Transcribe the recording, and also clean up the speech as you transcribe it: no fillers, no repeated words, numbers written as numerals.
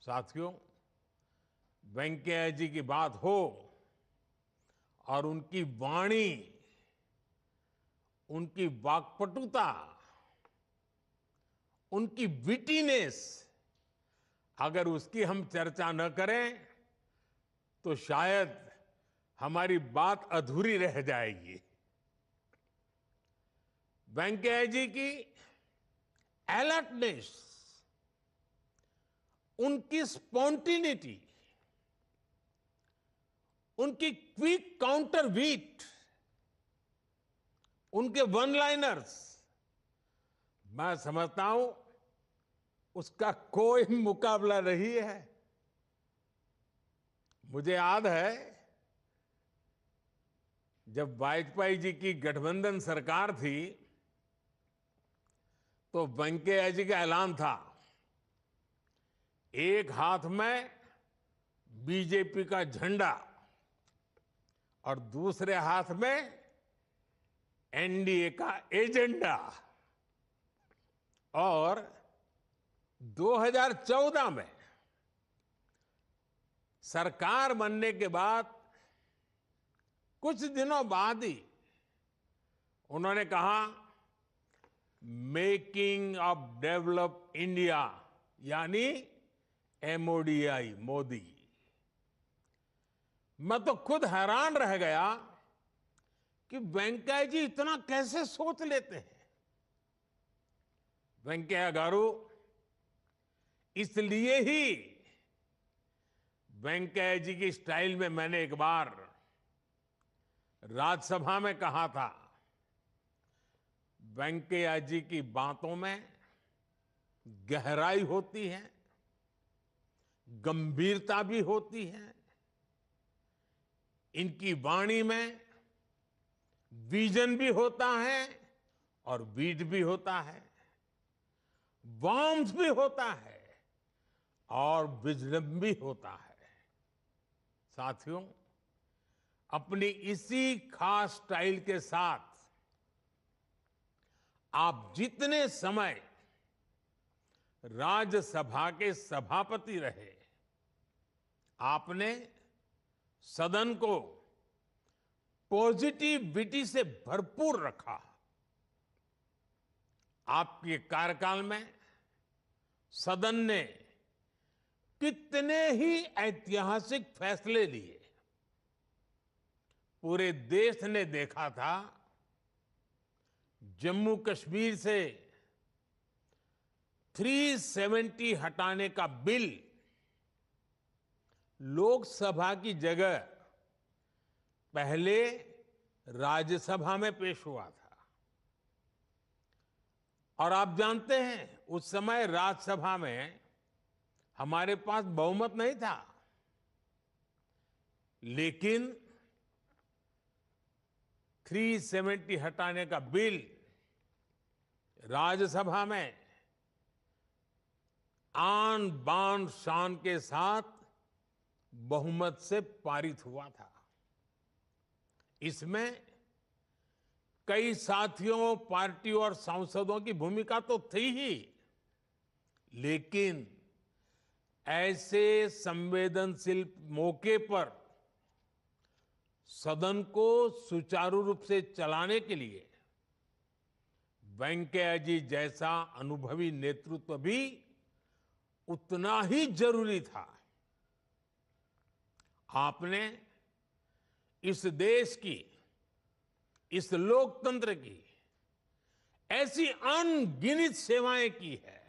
साथियों, वेंकैया जी की बात हो और उनकी वाणी, उनकी वाक्पटुता, उनकी विटीनेस, अगर उसकी हम चर्चा न करें तो शायद हमारी बात अधूरी रह जाएगी। वेंकैया जी की अलर्टनेस, उनकी स्पॉन्टेनिटी, उनकी क्विक काउंटर बीट, उनके वन लाइनर्स, मैं समझता हूं उसका कोई मुकाबला नहीं है। मुझे याद है जब वाजपेयी जी की गठबंधन सरकार थी तो वेंकैया जी का ऐलान था, एक हाथ में बीजेपी का झंडा और दूसरे हाथ में एनडीए का एजेंडा। और 2014 में सरकार बनने के बाद कुछ दिनों बाद ही उन्होंने कहा, मेकिंग ऑफ डेवलप इंडिया, यानी एमओडीआई, मोदी। मैं तो खुद हैरान रह गया कि वेंकैया जी इतना कैसे सोच लेते हैं। वेंकैया गारू, इसलिए ही वेंकैया जी की स्टाइल में मैंने एक बार राज्यसभा में कहा था, वेंकैया जी की बातों में गहराई होती है, गंभीरता भी होती है, इनकी वाणी में विजन भी होता है और वीट भी होता है, वार्मथ भी होता है और विजडम भी होता है। साथियों, अपनी इसी खास स्टाइल के साथ आप जितने समय राज्यसभा के सभापति रहे, आपने सदन को पॉजिटिविटी से भरपूर रखा। आपके कार्यकाल में सदन ने कितने ही ऐतिहासिक फैसले लिए। पूरे देश ने देखा था, जम्मू कश्मीर से 370 हटाने का बिल लोकसभा की जगह पहले राज्यसभा में पेश हुआ था। और आप जानते हैं, उस समय राज्यसभा में हमारे पास बहुमत नहीं था, लेकिन 370 हटाने का बिल राज्यसभा में आन बान शान के साथ बहुमत से पारित हुआ था। इसमें कई साथियों, पार्टी और सांसदों की भूमिका तो थी ही, लेकिन ऐसे संवेदनशील मौके पर सदन को सुचारू रूप से चलाने के लिए वेंकैया जी जैसा अनुभवी नेतृत्व भी उतना ही जरूरी था। आपने इस देश की, इस लोकतंत्र की ऐसी अनगिनत सेवाएं की है